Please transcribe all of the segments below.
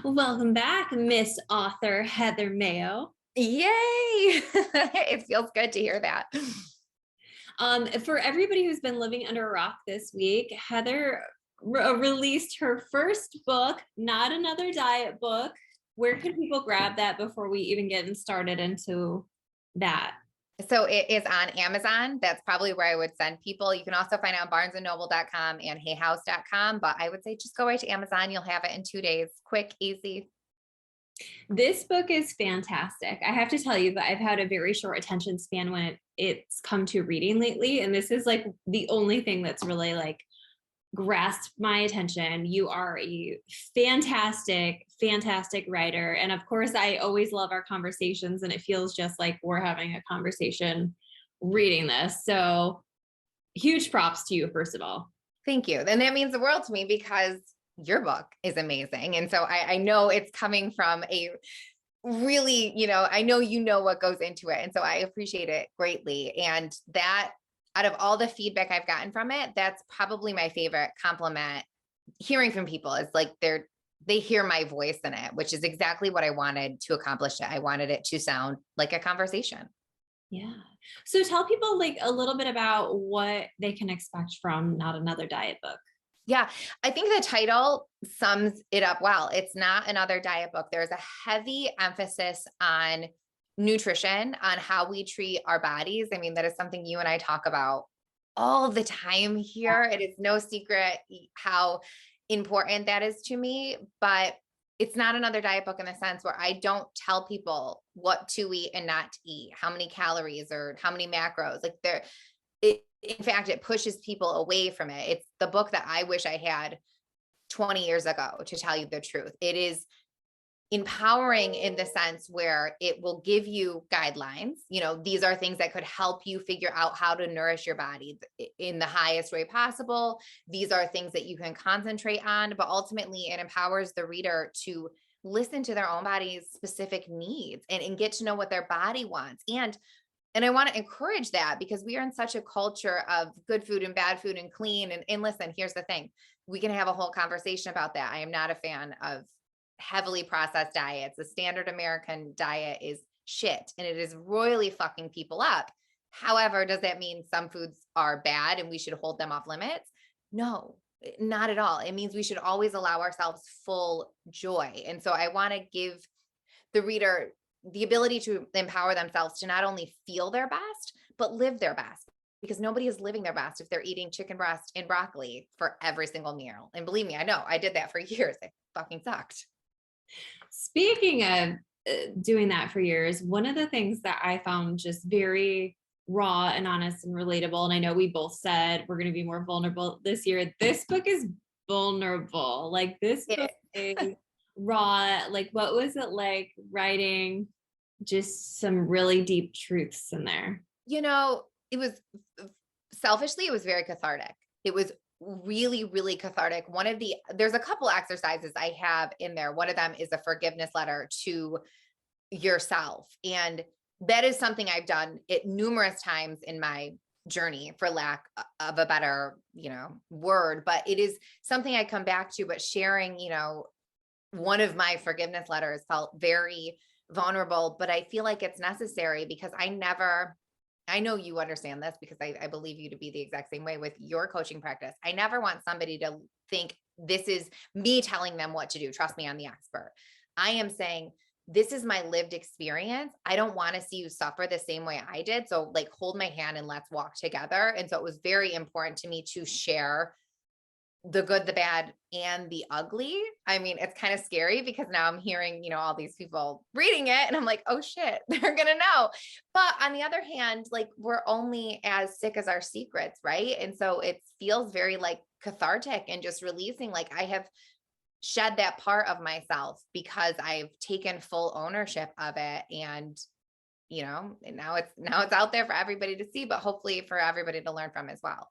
Welcome back, Miss Author Heather Maio. Yay! It feels good to hear that. For everybody who's been living under a rock this week, Heather released her first book, Not Another Diet Book. Where can people grab that before we even get started into that? So it is on Amazon. That's probably where I would send people. You can also find it on barnesandnoble.com and hayhouse.com, but I would say just go right to Amazon. You'll have it in 2 days. Quick, easy. This book is fantastic. I have to tell you that I've had a very short attention span when it's come to reading lately. And this is like the only thing that's really like grasped my attention. You are a fantastic, fantastic writer. And of course, I always love our conversations, and it feels just like we're having a conversation reading this. So huge props to you, first of all. Thank you. And that means the world to me because your book is amazing. And so I know it's coming from a really, I know what goes into it. And so I appreciate it greatly. And that out of all the feedback I've gotten from it, that's probably my favorite compliment hearing from people is like they hear my voice in it, which is exactly what I wanted to accomplish it. I wanted it to sound like a conversation. Yeah. So tell people like a little bit about what they can expect from Not Another Diet Book. Yeah, I think the title sums it up well. It's not another diet book. There's a heavy emphasis on nutrition, on how we treat our bodies. I mean, that is something you and I talk about all the time here. It is no secret how important that is to me, but it's not another diet book in the sense where I don't tell people what to eat and not to eat, how many calories or how many macros. Like in fact, it pushes people away from it. It's the book that I wish I had 20 years ago, to tell you the truth. It is empowering in the sense where it will give you guidelines. These are things that could help you figure out how to nourish your body in the highest way possible. These are things that you can concentrate on, but ultimately it empowers the reader to listen to their own body's specific needs and get to know what their body wants. And I want to encourage that because we are in such a culture of good food and bad food and clean. And listen, here's the thing. We can have a whole conversation about that. I am not a fan of heavily processed diets. The standard American diet is shit and it is royally fucking people up. However, does that mean some foods are bad and we should hold them off limits? No, not at all. It means we should always allow ourselves full joy. And so I want to give the reader the ability to empower themselves to not only feel their best, but live their best, because nobody is living their best if they're eating chicken breast and broccoli for every single meal. And believe me, I know I did that for years. It fucking sucked. Speaking of doing that for years, one of the things that I found just very raw and honest and relatable, and I know we both said we're going to be more vulnerable this year. This book is vulnerable. Like this book is raw. Like, what was it like writing just some really deep truths in there? It was selfishly, it was very cathartic. It was really, really cathartic. There's a couple exercises I have in there. One of them is a forgiveness letter to yourself. And that is something I've done it numerous times in my journey, for lack of a better, word, but it is something I come back to. But sharing, one of my forgiveness letters felt very vulnerable, but I feel like it's necessary because I know you understand this because I believe you to be the exact same way with your coaching practice. I never want somebody to think this is me telling them what to do. Trust me, I'm the expert. I am saying, this is my lived experience. I don't want to see you suffer the same way I did. So like, hold my hand and let's walk together. And so it was very important to me to share the good, the bad, and the ugly. I mean, it's kind of scary because now I'm hearing, all these people reading it and I'm like, oh shit, they're going to know. But on the other hand, like, we're only as sick as our secrets, right? And so it feels very like cathartic and just releasing, like I have shed that part of myself because I've taken full ownership of it. And and now it's out there for everybody to see, but hopefully for everybody to learn from as well.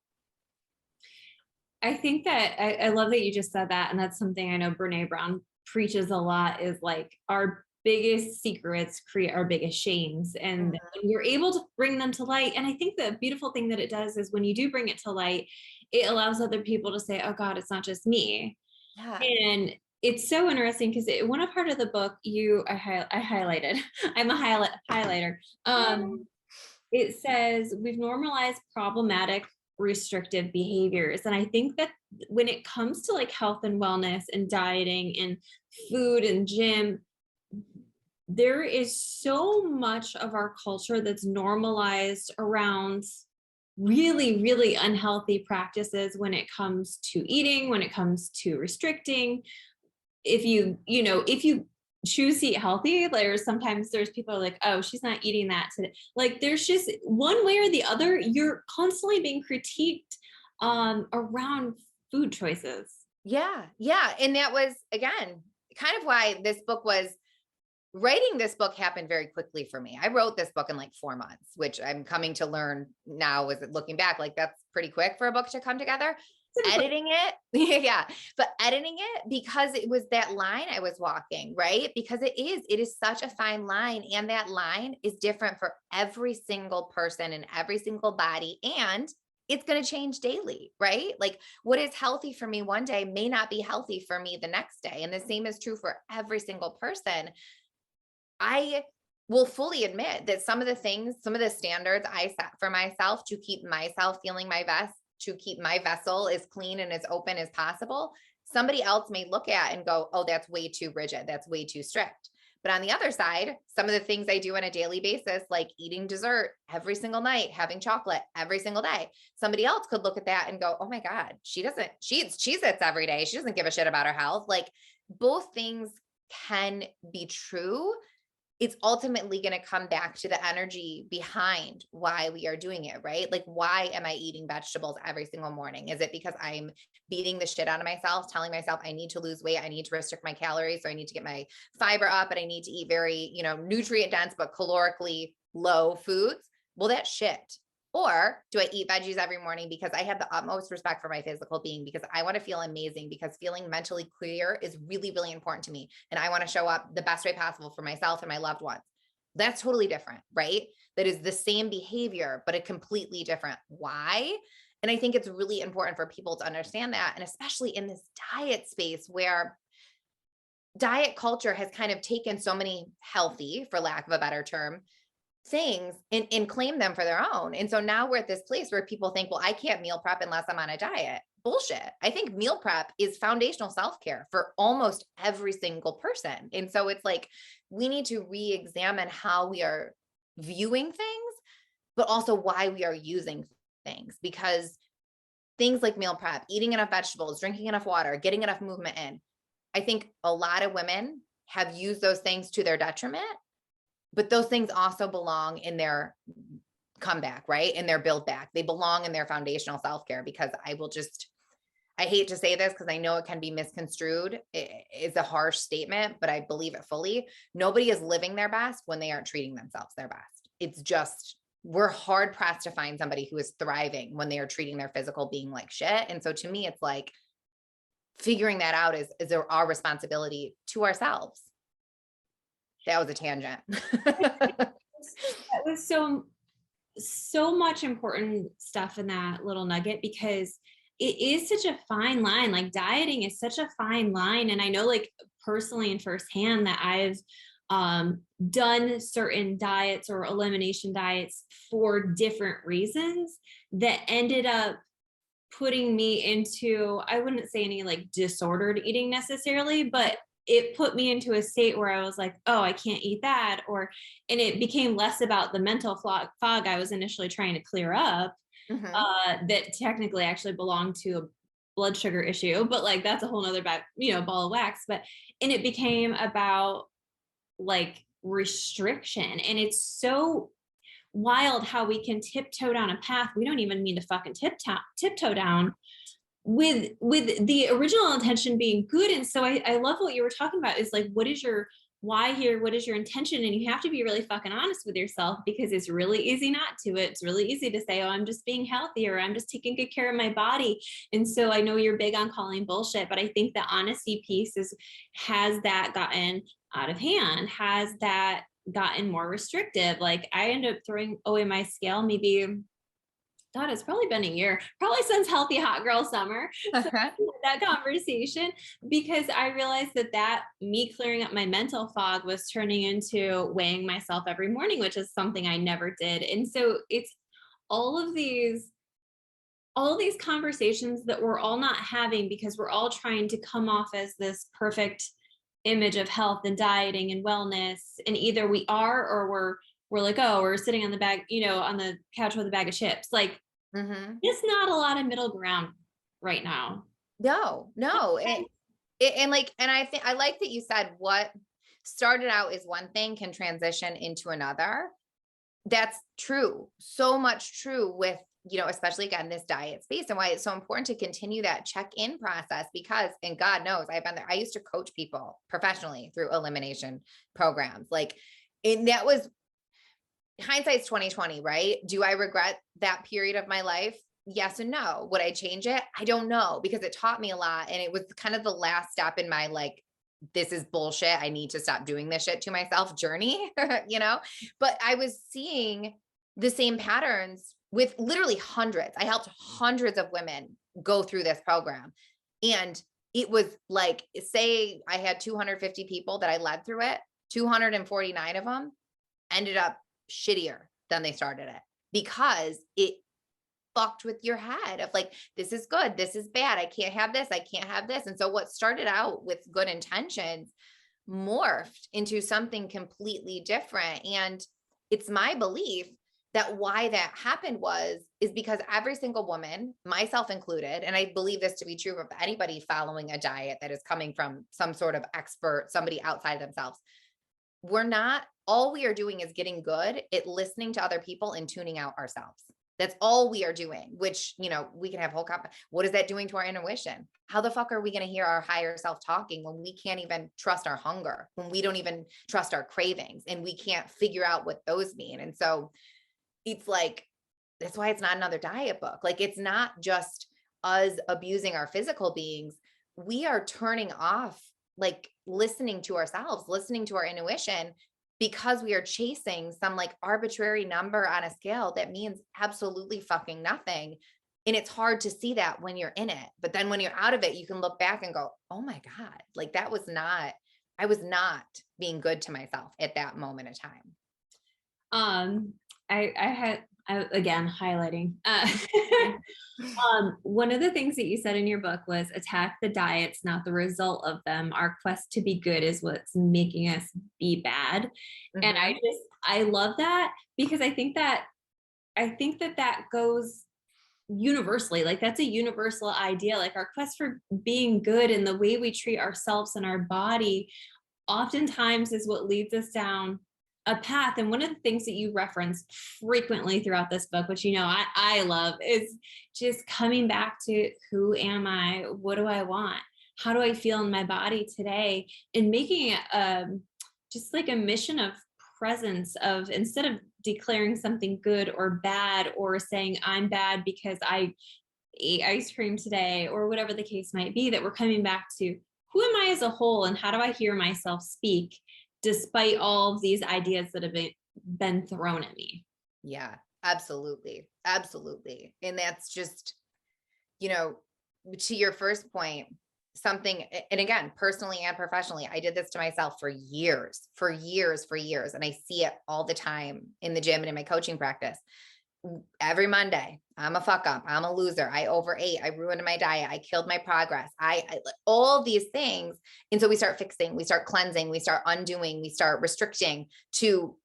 I think that I love that you just said that. And that's something I know Brene Brown preaches a lot, is like our biggest secrets create our biggest shames. And when you're able to bring them to light. And I think the beautiful thing that it does is when you do bring it to light, it allows other people to say, oh God, it's not just me. Yeah. And it's so interesting because one part of the book I highlighted. I'm a highlighter. Yay. It says we've normalized problematic restrictive behaviors, and I think that when it comes to like health and wellness and dieting and food and gym, there is so much of our culture that's normalized around really, really unhealthy practices when it comes to eating, when it comes to restricting. If you choose to eat healthy, sometimes there's people are like, oh, she's not eating that today. Like there's just one way or the other, you're constantly being critiqued around food choices. Yeah. Yeah. And that was, again, kind of why this book was writing. This book happened very quickly for me. I wrote this book in like 4 months, which I'm coming to learn now is looking back, like that's pretty quick for a book to come together. Editing it. Yeah. But editing it because it was that line I was walking, right? Because it is such a fine line. And that line is different for every single person and every single body. And it's going to change daily, right? Like what is healthy for me one day may not be healthy for me the next day. And the same is true for every single person. I will fully admit that some of the things, some of the standards I set for myself to keep myself feeling my best, to keep my vessel as clean and as open as possible, somebody else may look at and go, oh, that's way too rigid. That's way too strict. But on the other side, some of the things I do on a daily basis, like eating dessert every single night, having chocolate every single day, somebody else could look at that and go, oh my God, she eats Cheez-Its every day. She doesn't give a shit about her health. Like both things can be true. It's ultimately going to come back to the energy behind why we are doing it, right? Like, why am I eating vegetables every single morning? Is it because I'm beating the shit out of myself, telling myself I need to lose weight, I need to restrict my calories, so I need to get my fiber up, and I need to eat very, nutrient dense but calorically low foods? Well, that's shit. Or do I eat veggies every morning because I have the utmost respect for my physical being, because I want to feel amazing, because feeling mentally clear is really, really important to me. And I want to show up the best way possible for myself and my loved ones. That's totally different, right? That is the same behavior, but a completely different why. And I think it's really important for people to understand that. And especially in this diet space where diet culture has kind of taken so many healthy, for lack of a better term, things and claim them for their own. And so now we're at this place where people think, well, I can't meal prep unless I'm on a diet. Bullshit. I think meal prep is foundational self-care for almost every single person. And so it's like, we need to re-examine how we are viewing things, but also why we are using things, because things like meal prep, eating enough vegetables, drinking enough water, getting enough movement in, I think a lot of women have used those things to their detriment. But those things also belong in their comeback, right? In their build back. They belong in their foundational self-care, because I hate to say this because I know it can be misconstrued. It's a harsh statement, but I believe it fully. Nobody is living their best when they aren't treating themselves their best. It's just, we're hard pressed to find somebody who is thriving when they are treating their physical being like shit. And so to me, it's like figuring that out is our responsibility to ourselves. That was a tangent. That was so much important stuff in that little nugget, because it is such a fine line. Like dieting is such a fine line. And I know like personally and firsthand that I've done certain diets or elimination diets for different reasons that ended up putting me into, I wouldn't say any like disordered eating necessarily, but it put me into a state where I was like, oh, I can't eat that. And it became less about the mental fog I was initially trying to clear up, that technically actually belonged to a blood sugar issue, but like, that's a whole nother ball of wax. And it became about like restriction. And it's so wild how we can tiptoe down a path we don't even mean to fucking tiptoe down, with the original intention being good. And so I love what you were talking about, is like, what is your why here? What is your intention? And you have to be really fucking honest with yourself, because it's really easy not to. It's really easy to say, oh, I'm just being healthy, or I'm just taking good care of my body. And so I know you're big on calling bullshit, but I think the honesty piece has that gotten out of hand? Has that gotten more restrictive? Like I ended up throwing away my scale maybe God, it's probably been a year, probably since Healthy Hot Girl Summer. So that conversation, because I realized that me clearing up my mental fog was turning into weighing myself every morning, which is something I never did. And so it's all of these conversations that we're all not having because we're all trying to come off as this perfect image of health and dieting and wellness. And either we are, or we're like, oh, we're sitting on the bag, on the couch with a bag of chips. Like, it's not a lot of middle ground right now. No. And I think I like that you said what started out as one thing can transition into another. That's true. So much true with, especially again, this diet space, and why it's so important to continue that check-in process because, and God knows I've been there. I used to coach people professionally through elimination programs. And that was hindsight's 2020, right? Do I regret that period of my life? Yes and no. Would I change it? I don't know, because it taught me a lot. And it was kind of the last step in my this is bullshit, I need to stop doing this shit to myself journey, but I was seeing the same patterns with literally hundreds. I helped hundreds of women go through this program. And it was say I had 250 people that I led through it, 249 of them ended up shittier than they started it, because it fucked with your head of this is good, this is bad, I can't have this, I can't have this. And so what started out with good intentions morphed into something completely different. And it's my belief that why that happened is because every single woman, myself included, and I believe this to be true of anybody following a diet that is coming from some sort of expert, somebody outside of themselves, all we are doing is getting good at listening to other people and tuning out ourselves. That's all we are doing, which, we can have whole what is that doing to our intuition? How the fuck are we going to hear our higher self talking when we can't even trust our hunger, when we don't even trust our cravings, and we can't figure out what those mean? And so it's that's why it's not another diet book. It's not just us abusing our physical beings. We are turning off, listening to ourselves, listening to our intuition, because we are chasing some arbitrary number on a scale that means absolutely fucking nothing. And it's hard to see that when you're in it. But then when you're out of it, you can look back and go, oh my God, I was not being good to myself at that moment of time. Again, highlighting, one of the things that you said in your book was attack the diets, not the result of them. Our quest to be good is what's making us be bad. And I love that, because I think that goes universally. That's a universal idea. Our quest for being good and the way we treat ourselves and our body oftentimes is what leads us down a path. And one of the things that you reference frequently throughout this book, which I love, is just coming back to who am I? What do I want? How do I feel in my body today? And making it just a mission of presence, of instead of declaring something good or bad, or saying I'm bad because I ate ice cream today, or whatever the case might be, that we're coming back to who am I as a whole, and how do I hear myself speak despite all of these ideas that have been thrown at me. Yeah, absolutely. Absolutely. And that's just, to your first point, something, and again, personally and professionally, I did this to myself for years. And I see it all the time in the gym and in my coaching practice. Every Monday, I'm a fuck up, I'm a loser, I overate, I ruined my diet, I killed my progress, I all these things. And so we start fixing, we start cleansing, we start undoing, we start restricting to,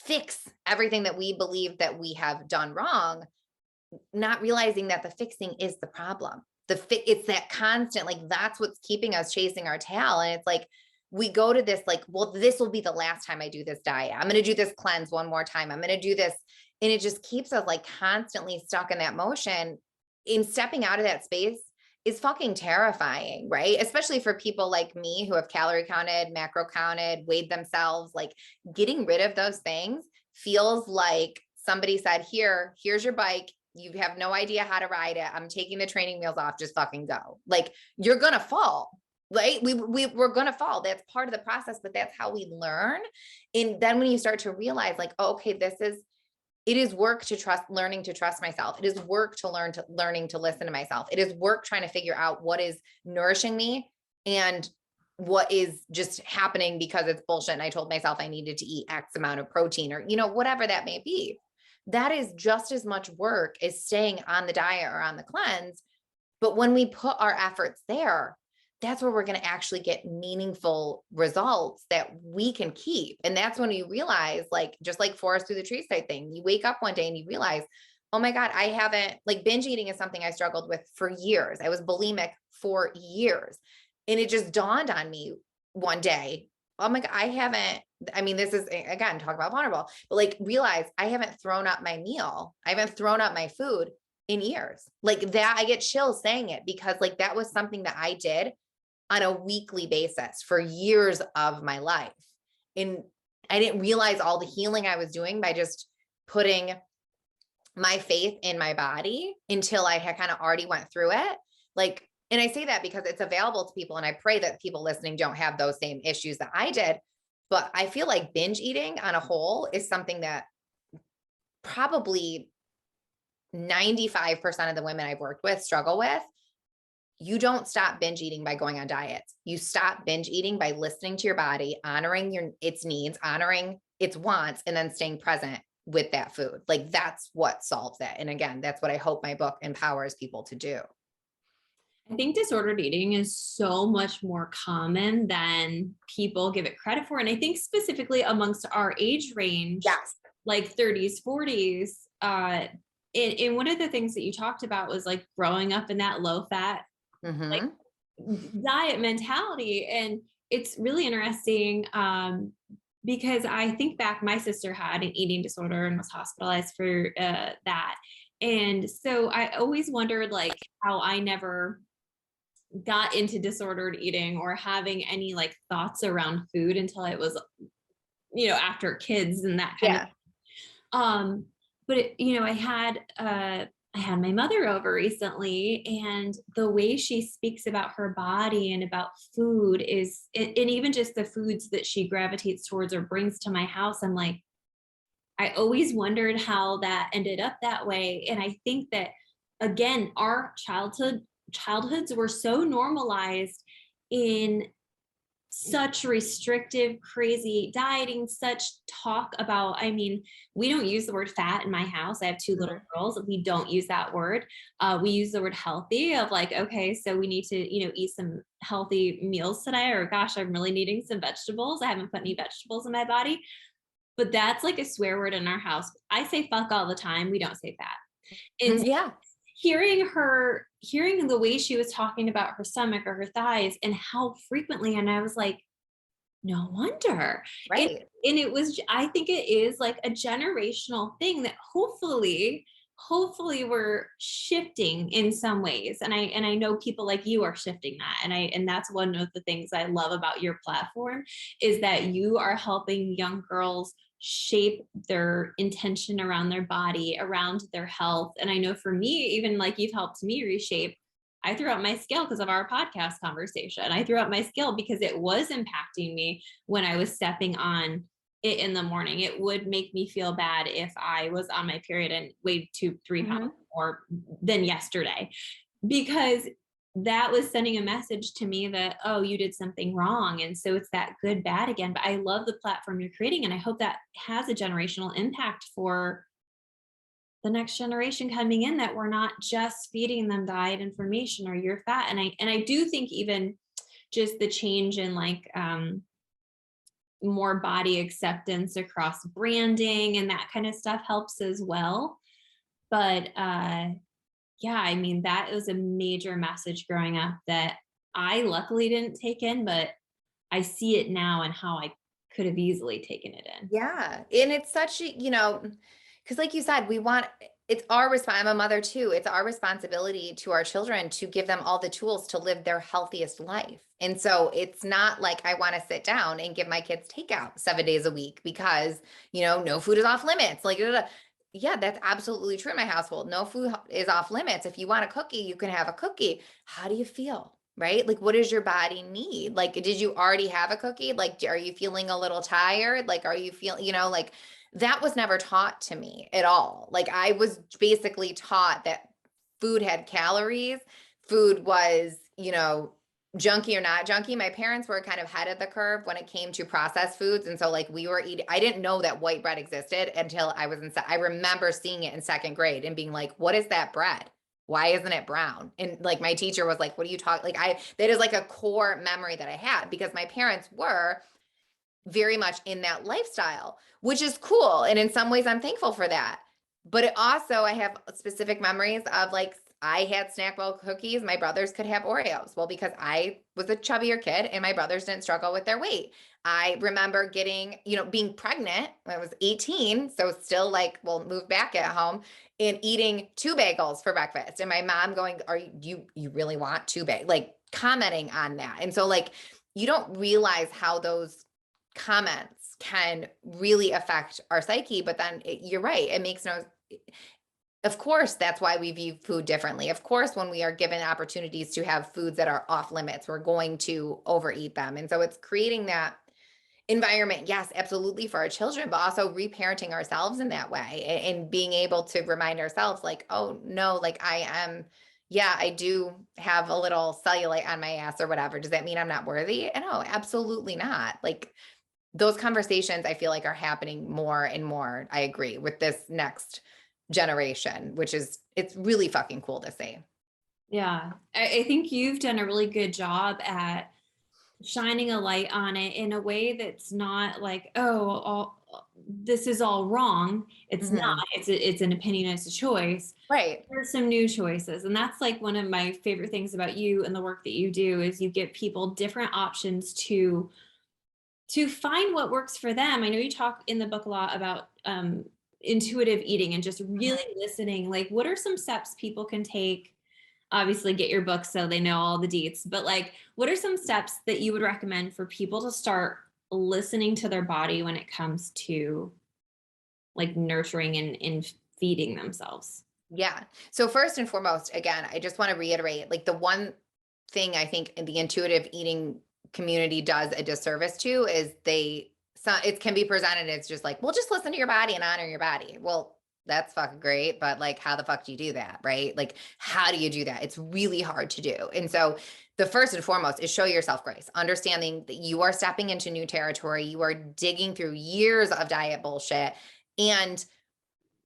fix everything that we believe that we have done wrong, not realizing that the fixing is the problem. It's that constant, that's what's keeping us chasing our tail. And it's we go to this, well, this will be the last time I do this diet. I'm going to do this cleanse one more time. I'm going to do this. And it just keeps us constantly stuck in that motion. In stepping out of that space is fucking terrifying, right? Especially for people like me who have calorie counted, macro counted, weighed themselves. Getting rid of those things feels like somebody said, here's your bike. You have no idea how to ride it. I'm taking the training wheels off. Just fucking go. You're going to fall. Right? We're going to fall. That's part of the process, but that's how we learn. And then when you start to realize oh, okay, this is it is work to trust, learning to trust myself. It is work to learning to listen to myself. It is work trying to figure out what is nourishing me and what is just happening because it's bullshit. And I told myself I needed to eat X amount of protein or, whatever that may be. That is just as much work as staying on the diet or on the cleanse. But when we put our efforts there, that's where we're going to actually get meaningful results that we can keep. And that's when you realize, like, just like forest through the trees type thing, you wake up one day and you realize, oh my God, I haven't, like, binge eating is something I struggled with for years. I was bulimic for years. And it just dawned on me one day, oh my God, this is, again, talk about vulnerable, but like, realize I haven't thrown up my meal. I haven't thrown up my food in years. Like that, I get chills saying it because like that was something that I did on a weekly basis for years of my life. And I didn't realize all the healing I was doing by just putting my faith in my body until I had kind of already went through it. Like, and I say that because it's available to people. And I pray that people listening don't have those same issues that I did. But I feel like binge eating on a whole is something that probably 95% of the women I've worked with struggle with. You don't stop binge eating by going on diets. You stop binge eating by listening to your body, honoring its needs, honoring its wants, and then staying present with that food. Like that's what solves it. And again, that's what I hope my book empowers people to do. I think disordered eating is so much more common than people give it credit for. And I think specifically amongst our age range, Yes. like 30s, 40s, and one of the things that you talked about was like growing up in that low fat like diet mentality. And it's really interesting because I think back, my sister had an eating disorder and was hospitalized for that. And so I always wondered like how I never got into disordered eating or having any like thoughts around food until I was, after kids and that kind of, but I had my mother over recently, and the way she speaks about her body and about food and even just the foods that she gravitates towards or brings to my house, I'm like, I always wondered how that ended up that way. And I think that, again, our childhoods were so normalized in such restrictive, crazy dieting, such talk about, we don't use the word fat in my house. I have two little girls. We don't use that word. We use the word healthy of like, okay, so we need to, eat some healthy meals today, or gosh, I'm really needing some vegetables. I haven't put any vegetables in my body, but that's like a swear word in our house. I say fuck all the time. We don't say fat. And yeah. Hearing the way she was talking about her stomach or her thighs and how frequently, and I was like, no wonder. Right. And it was, I think it is like a generational thing that hopefully we're shifting in some ways. And I know people like you are shifting that. And that's one of the things I love about your platform is that you are helping young girls shape their intention around their body, around their health. And I know for me, even like you've helped me reshape, I threw out my scale because of our podcast conversation. I threw out my scale because it was impacting me when I was stepping on it in the morning. It would make me feel bad if I was on my period and weighed 2-3 pounds more than yesterday, because that was sending a message to me that, oh, you did something wrong. And so it's that good, bad again. But I love the platform you're creating. And I hope that has a generational impact for the next generation coming in, that we're not just feeding them diet information or you're fat. And I do think even just the change in like more body acceptance across branding and that kind of stuff helps as well. But yeah, that was a major message growing up that I luckily didn't take in, but I see it now and how I could have easily taken it in. Yeah. And it's such a, because like you said, it's our I'm a mother too. It's our responsibility to our children to give them all the tools to live their healthiest life. And so it's not like I want to sit down and give my kids takeout 7 days a week because, no food is off limits. Like, yeah, that's absolutely true in my household. No food is off limits. If you want a cookie, you can have a cookie. How do you feel? Right? Like, what does your body need? Like, did you already have a cookie? Like, are you feeling a little tired? Like, are you feeling, like That was never taught to me at all. Like I was basically taught that food had calories, food was, junky or not junky. My parents were kind of ahead of the curve when it came to processed foods. And so like we were eating, I didn't know that white bread existed until I was I remember seeing it in second grade and being like, what is that bread? Why isn't it brown? And like my teacher was like, what are you talking? That is like a core memory that I had because my parents were very much in that lifestyle, which is cool. And in some ways, I'm thankful for that. But it also, I have specific memories of like, I had snack bowl cookies. My brothers could have Oreos. Well, because I was a chubbier kid and my brothers didn't struggle with their weight. I remember getting, being pregnant when I was 18. So still like, well, moved back at home and eating 2 bagels for breakfast. And my mom going, are you really want 2 bagels? Like commenting on that. And so like, you don't realize how those comments can really affect our psyche, but then you're right. It makes no, of course, that's why we view food differently. Of course, when we are given opportunities to have foods that are off limits, we're going to overeat them. And so it's creating that environment, yes, absolutely for our children, but also reparenting ourselves in that way and being able to remind ourselves like, oh no, like I do have a little cellulite on my ass or whatever. Does that mean I'm not worthy? And no, absolutely not. Like those conversations I feel like are happening more and more. I agree with this next generation, which is, it's really fucking cool to see. Yeah. I think you've done a really good job at shining a light on it in a way that's not like, oh, this is all wrong. It's not. Mhm. It's an opinion, it's a choice. Right. There's some new choices. And that's like one of my favorite things about you and the work that you do is you give people different options to find what works for them. I know you talk in the book a lot about intuitive eating and just Mhm. really listening. Like, what are some steps people can take? Obviously, get your book so they know all the deets, but like, what are some steps that you would recommend for people to start listening to their body when it comes to like nurturing and feeding themselves? Yeah. So first and foremost, again, I just want to reiterate, like the one thing I think the intuitive eating community does a disservice to is it can be presented as just like, well, just listen to your body and honor your body. Well, that's fucking great, but like, how the fuck do you do that, right? Like, how do you do that? It's really hard to do. And so the first and foremost is show yourself grace, understanding that you are stepping into new territory. You are digging through years of diet bullshit, and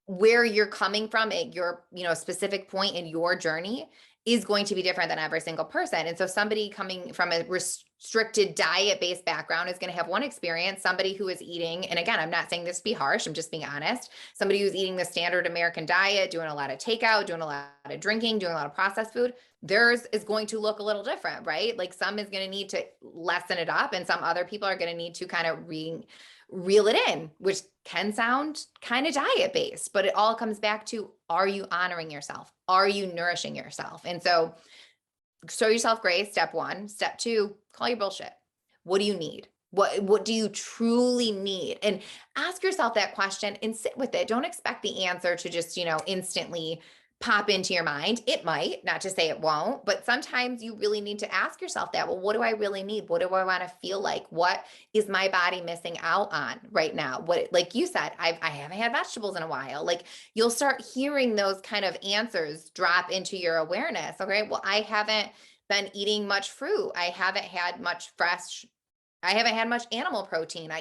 where you're coming from at your, specific point in your journey is going to be different than every single person. And so somebody coming from a restricted diet based background is going to have one experience. Somebody who is eating, and again, I'm not saying this to be harsh, I'm just being honest. Somebody who's eating the standard American diet, doing a lot of takeout, doing a lot of drinking, doing a lot of processed food, theirs is going to look a little different, right? Like some is going to need to lessen it up and some other people are going to need to kind of reel it in, which can sound kind of diet based, but it all comes back to, are you honoring yourself? Are you nourishing yourself? And so show yourself grace, step one. Step two, call your bullshit. What do you need? What do you truly need? And ask yourself that question and sit with it. Don't expect the answer to just, instantly pop into your mind. It might, not to say it won't, but sometimes you really need to ask yourself that. Well, what do I really need? What do I want to feel like? What is my body missing out on right now? What, like you said, I haven't had vegetables in a while. Like you'll start hearing those kind of answers drop into your awareness. Okay. Well, I haven't been eating much fruit. I haven't had much animal protein.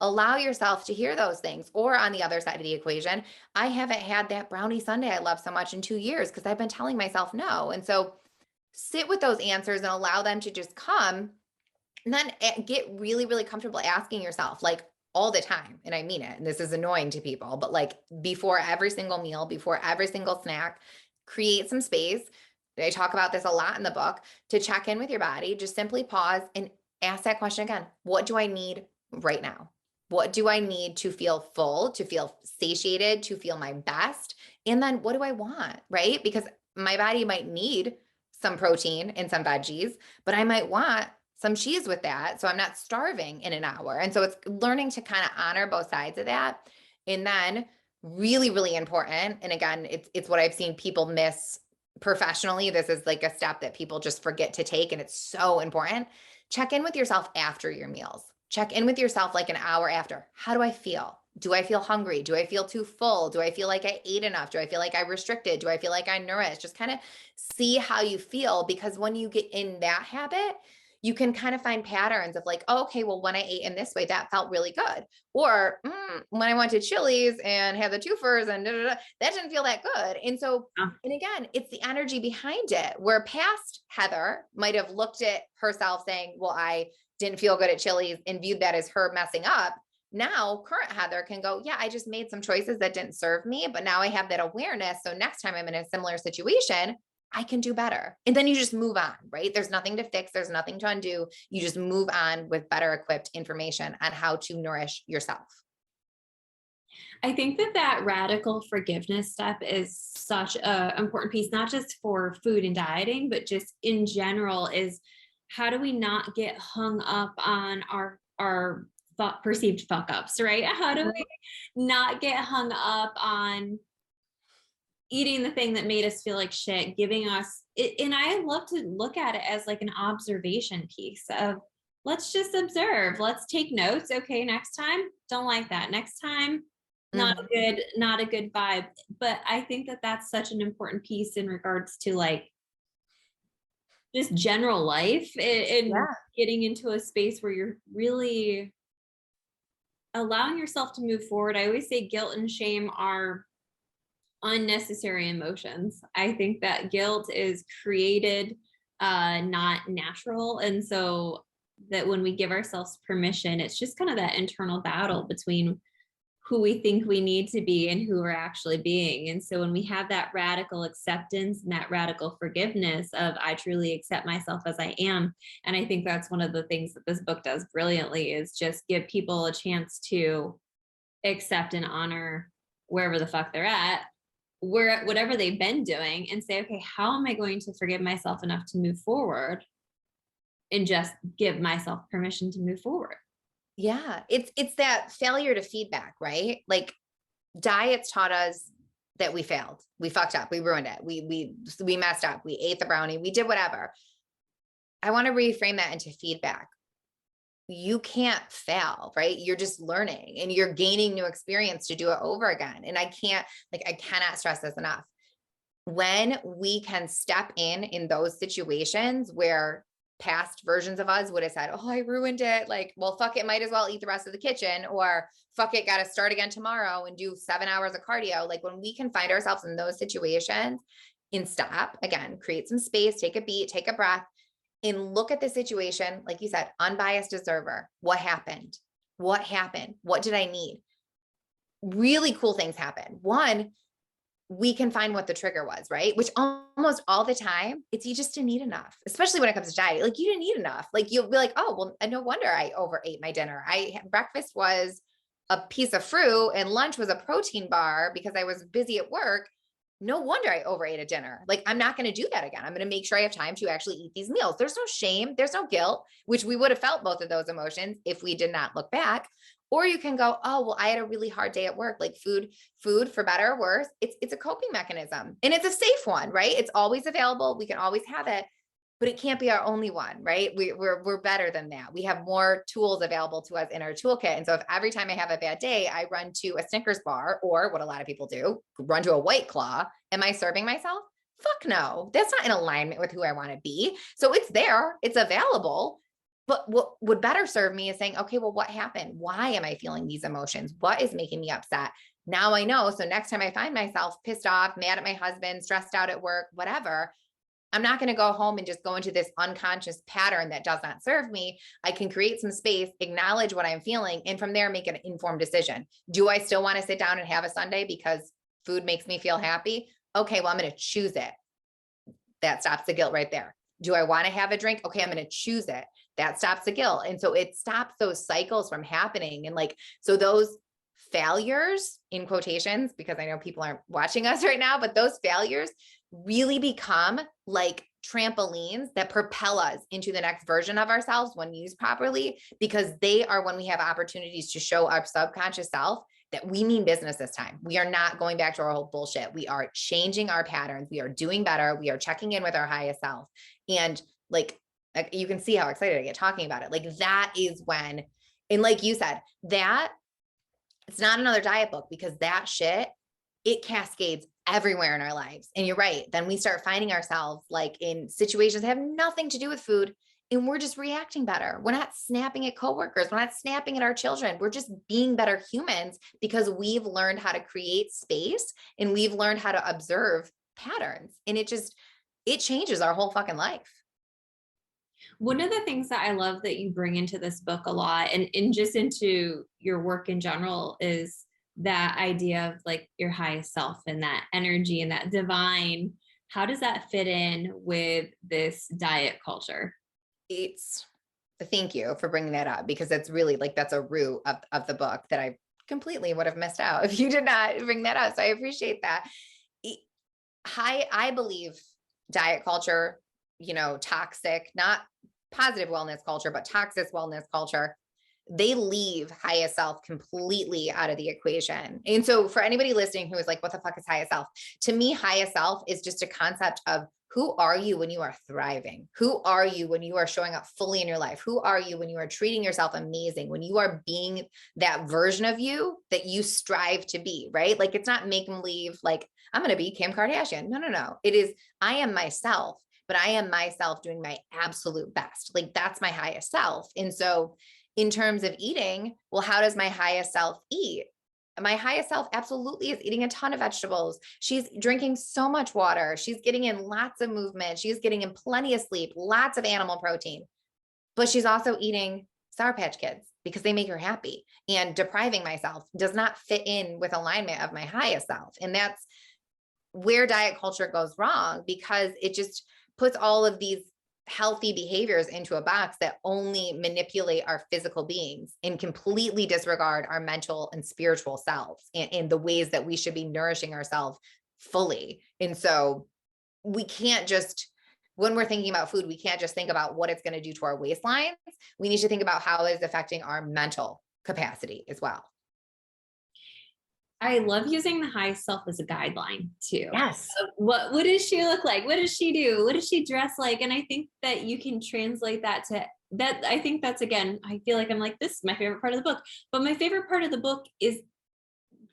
Allow yourself to hear those things. Or on the other side of the equation, I haven't had that brownie sundae I love so much in 2 years because I've been telling myself no. And so sit with those answers and allow them to just come. And then get really, really comfortable asking yourself, like all the time. And I mean it. And this is annoying to people, but like before every single meal, before every single snack, create some space. I talk about this a lot in the book to check in with your body. Just simply pause and ask that question again. What do I need right now? What do I need to feel full, to feel satiated, to feel my best? And then what do I want, right? Because my body might need some protein and some veggies, but I might want some cheese with that. So I'm not starving in an hour. And so it's learning to kind of honor both sides of that. And then really, really important. And again, it's what I've seen people miss professionally. This is like a step that people just forget to take. And it's so important. Check in with yourself after your meals. Check in with yourself like an hour after. How do I feel? Do I feel hungry? Do I feel too full? Do I feel like I ate enough? Do I feel like I restricted? Do I feel like I nourished? Just kind of see how you feel, because when you get in that habit, you can kind of find patterns of like, oh, okay, well, when I ate in this way, that felt really good. Or when I went to Chili's and had the twofers and that didn't feel that good. And so, Yeah. and again, it's the energy behind it, where past Heather might have looked at herself saying, well, I didn't feel good at Chili's and viewed that as her messing up. Now, current Heather can go, yeah, I just made some choices that didn't serve me, but now I have that awareness. So next time I'm in a similar situation, I can do better. And then you just move on, right? There's nothing to fix. There's nothing to undo. You just move on with better equipped information on how to nourish yourself. I think that that radical forgiveness step is such a important piece, not just for food and dieting, but just in general. Is how do we not get hung up on our perceived fuck ups, right? How do we not get hung up on eating the thing that made us feel like shit, giving us it? And I love to look at it as like an observation piece of, let's just observe, let's take notes. Okay, next time, don't like that. Next time, not a good vibe. But I think that that's such an important piece in regards to like just general life, and Yeah. getting into a space where you're really allowing yourself to move forward. I always say guilt and shame are unnecessary emotions. I think that guilt is created, not natural. And so that when we give ourselves permission, it's just kind of that internal battle between who we think we need to be and who we're actually being. And so when we have that radical acceptance and that radical forgiveness of, I truly accept myself as I am. And I think that's one of the things that this book does brilliantly, is just give people a chance to accept and honor wherever the fuck they're at, where whatever they've been doing, and say, okay, how am I going to forgive myself enough to move forward, and just give myself permission to move forward. Yeah. It's that failure to feedback, right? Like diets taught us that we failed. We fucked up. We ruined it. We messed up. We ate the brownie. We did whatever. I want to reframe that into feedback. You can't fail, right? You're just learning and you're gaining new experience to do it over again. And I cannot stress this enough. When we can step in those situations where past versions of us would have said, oh, I ruined it. Like, well, fuck it. Might as well eat the rest of the kitchen, or fuck it. Got to start again tomorrow and do 7 hours of cardio. Like when we can find ourselves in those situations and stop again, create some space, take a beat, take a breath, and look at the situation. Like you said, unbiased observer. What happened? What happened? What did I need? Really cool things happen. One, we can find what the trigger was, right? Which almost all the time, it's you just didn't eat enough, especially when it comes to diet. Like you didn't eat enough. Like you'll be like, oh, well, no wonder I overate my dinner. Breakfast was a piece of fruit and lunch was a protein bar because I was busy at work. No wonder I overate a dinner. Like I'm not going to do that again. I'm going to make sure I have time to actually eat these meals. There's no shame. There's no guilt, which we would have felt both of those emotions if we did not look back. Or you can go, oh, well, I had a really hard day at work. Like food for better or worse. It's a coping mechanism and it's a safe one, right? It's always available. We can always have it, but it can't be our only one, right? We're better than that. We have more tools available to us in our toolkit. And so if every time I have a bad day, I run to a Snickers bar, or what a lot of people do, run to a White Claw, am I serving myself? Fuck no. That's not in alignment with who I want to be. So it's there, it's available. But what would better serve me is saying, okay, well, what happened? Why am I feeling these emotions? What is making me upset? Now I know. So next time I find myself pissed off, mad at my husband, stressed out at work, whatever, I'm not going to go home and just go into this unconscious pattern that does not serve me. I can create some space, acknowledge what I'm feeling, and from there make an informed decision. Do I still want to sit down and have a Sunday because food makes me feel happy? Okay, well, I'm going to choose it. That stops the guilt right there. Do I want to have a drink? Okay, I'm going to choose it. That stops the guilt. And so it stops those cycles from happening. And like, so those failures in quotations, because I know people aren't watching us right now, but those failures really become like trampolines that propel us into the next version of ourselves when used properly, because they are when we have opportunities to show our subconscious self that we mean business this time. We are not going back to our old bullshit. We are changing our patterns. We are doing better. We are checking in with our highest self. And like you can see how excited I get talking about it. Like that is when, and like you said, that It's not another diet book, because that shit, it cascades everywhere in our lives. And you're right. Then we start finding ourselves like in situations that have nothing to do with food, and we're just reacting better. We're not snapping at coworkers. We're not snapping at our children. We're just being better humans because we've learned how to create space and we've learned how to observe patterns. And it changes our whole fucking life. One of the things that I love that you bring into this book a lot, and just into your work in general, is that idea of like your highest self and that energy and that divine. How does that fit in with this diet culture? It's Thank you for bringing that up, because it's really like, that's a root of the book that I completely would have missed out if you did not bring that up. So I appreciate that. I believe diet culture, toxic, not positive wellness culture, but toxic wellness culture, they leave highest self completely out of the equation. And so for anybody listening who is like, what the fuck is highest self? To me, highest self is just a concept of, who are you when you are thriving? Who are you when you are showing up fully in your life? Who are you when you are treating yourself amazing? When you are being that version of you that you strive to be, right? Like, it's not make believe like, I'm going to be Kim Kardashian. No, no, no. It is, I am myself, but I am myself doing my absolute best. Like, that's my highest self. And so in terms of eating, well, how does my highest self eat? My highest self absolutely is eating a ton of vegetables. She's drinking so much water. She's getting in lots of movement. She's getting in plenty of sleep, lots of animal protein, but she's also eating Sour Patch Kids because they make her happy. And depriving myself does not fit in with alignment of my highest self. And that's where diet culture goes wrong, because it just puts all of these healthy behaviors into a box that only manipulate our physical beings and completely disregard our mental and spiritual selves and the ways that we should be nourishing ourselves fully. And so we can't just, when we're thinking about food, we can't just think about what it's going to do to our waistlines. We need to think about how it's affecting our mental capacity as well. I love using the high self as a guideline too. Yes. What does she look like? What does she do? What does she dress like? And I think that you can translate that to that. I think that's, again, I feel like I'm like, this is my favorite part of the book. But my favorite part of the book is,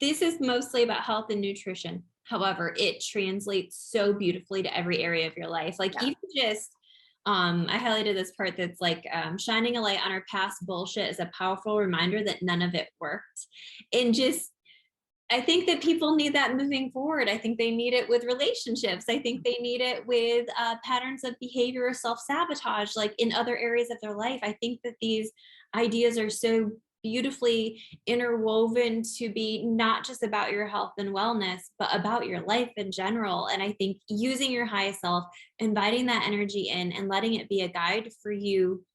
this is mostly about health and nutrition. However, it translates so beautifully to every area of your life. Like, Yeah. even just I highlighted this part that's like, shining a light on our past bullshit is a powerful reminder that none of it worked. And just, I think that people need that moving forward. I think they need it with relationships. I think they need it with patterns of behavior or self-sabotage, like in other areas of their life. I think that these ideas are so beautifully interwoven to be not just about your health and wellness, but about your life in general. And I think using your highest self, inviting that energy in and letting it be a guide for you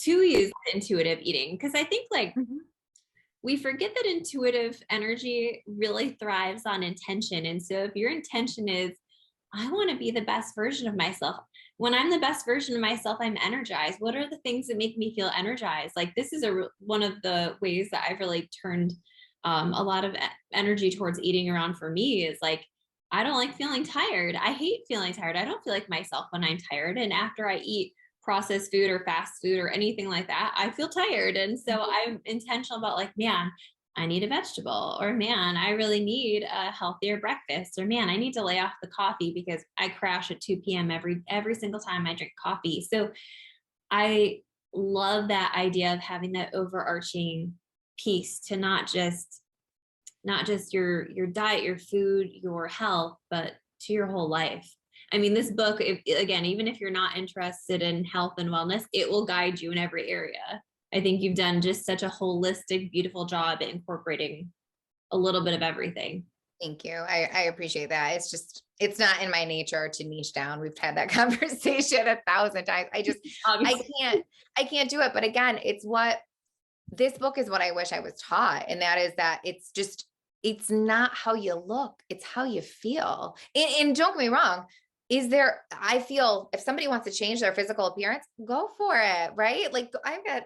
to use intuitive eating. Because I think, like, we forget that intuitive energy really thrives on intention. And so if your intention is, I want to be the best version of myself, when I'm the best version of myself, I'm energized. What are the things that make me feel energized? Like, this is one of the ways that I've really turned a lot of energy towards eating around for me, is like, I don't like feeling tired. I hate feeling tired. I don't feel like myself when I'm tired. And after I eat processed food or fast food or anything like that, I feel tired. And so I'm intentional about, like, man, I need a vegetable, or man, I really need a healthier breakfast, or man, I need to lay off the coffee because I crash at 2 p.m. every single time I drink coffee. So I love that idea of having that overarching piece to not just your diet, your food, your health, but to your whole life. I mean, this book, again, even if you're not interested in health and wellness, it will guide you in every area. I think you've done just such a holistic, beautiful job at incorporating a little bit of everything. Thank you. I appreciate that. It's not in my nature to niche down. We've had that conversation 1,000 times. I can't do it. But again, this book is what I wish I was taught. And that is that it's not how you look, it's how you feel. And don't get me wrong. I feel if somebody wants to change their physical appearance, go for it. Right. Like, I've got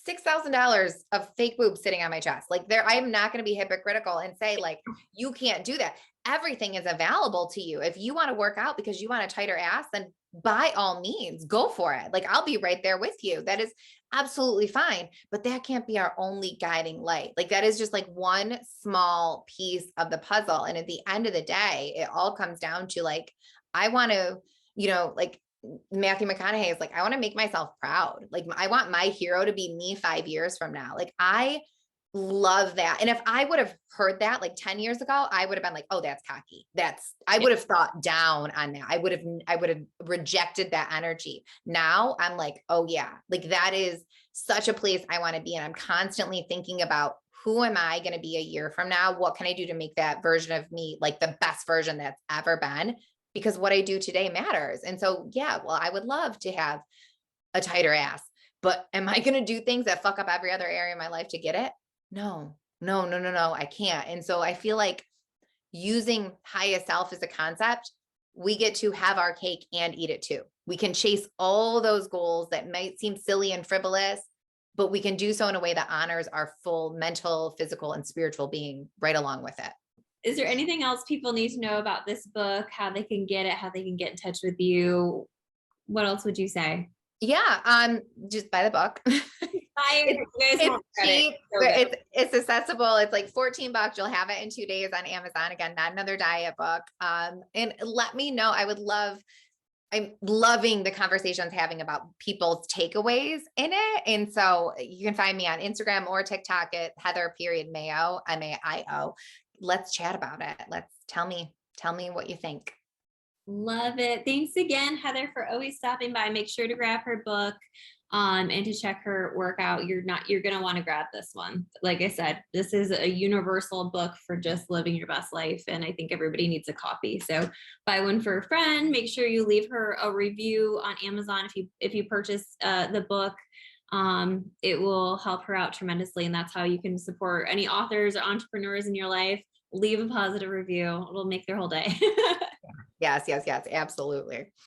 $6,000 of fake boobs sitting on my chest. Like there, I'm not going to be hypocritical and say like, you can't do that. Everything is available to you. If you want to work out because you want a tighter ass, then by all means, go for it. Like I'll be right there with you. That is absolutely fine. But that can't be our only guiding light. Like that is just like one small piece of the puzzle. And at the end of the day, it all comes down to like, I want to, like Matthew McConaughey is like, I want to make myself proud. Like I want my hero to be me 5 years from now. Like I love that. And if I would have heard that like 10 years ago, I would have been like, oh, that's cocky. I would have thought down on that. I would have rejected that energy. Now I'm like, oh yeah, like that is such a place I want to be in. I'm constantly thinking about who am I going to be a year from now? What can I do to make that version of me like the best version that's ever been? Because what I do today matters. And so, yeah, well, I would love to have a tighter ass, but am I going to do things that fuck up every other area of my life to get it? No, no, no, no, no, I can't. And so I feel like using highest self as a concept, we get to have our cake and eat it too. We can chase all those goals that might seem silly and frivolous, but we can do so in a way that honors our full mental, physical, and spiritual being right along with it. Is there anything else people need to know about this book, how they can get it, how they can get in touch with you? What else would you say? Yeah, just buy the book. It's cheap. It's accessible. It's like $14. You'll have it in 2 days on Amazon. Again, not another diet book. And let me know. I'm loving the conversations having about people's takeaways in it. And so you can find me on Instagram or TikTok at Heather.Maio, Maio. Let's chat about it. Tell me what you think. Love it. Thanks again, Heather, for always stopping by. Make sure to grab her book and to check her workout. You're going to want to grab this one. Like I said, this is a universal book for just living your best life. And I think everybody needs a copy. So buy one for a friend. Make sure you leave her a review on Amazon. If you purchase the book, it will help her out tremendously. And that's how you can support any authors or entrepreneurs in your life. Leave a positive review. It'll make their whole day. Yes, absolutely.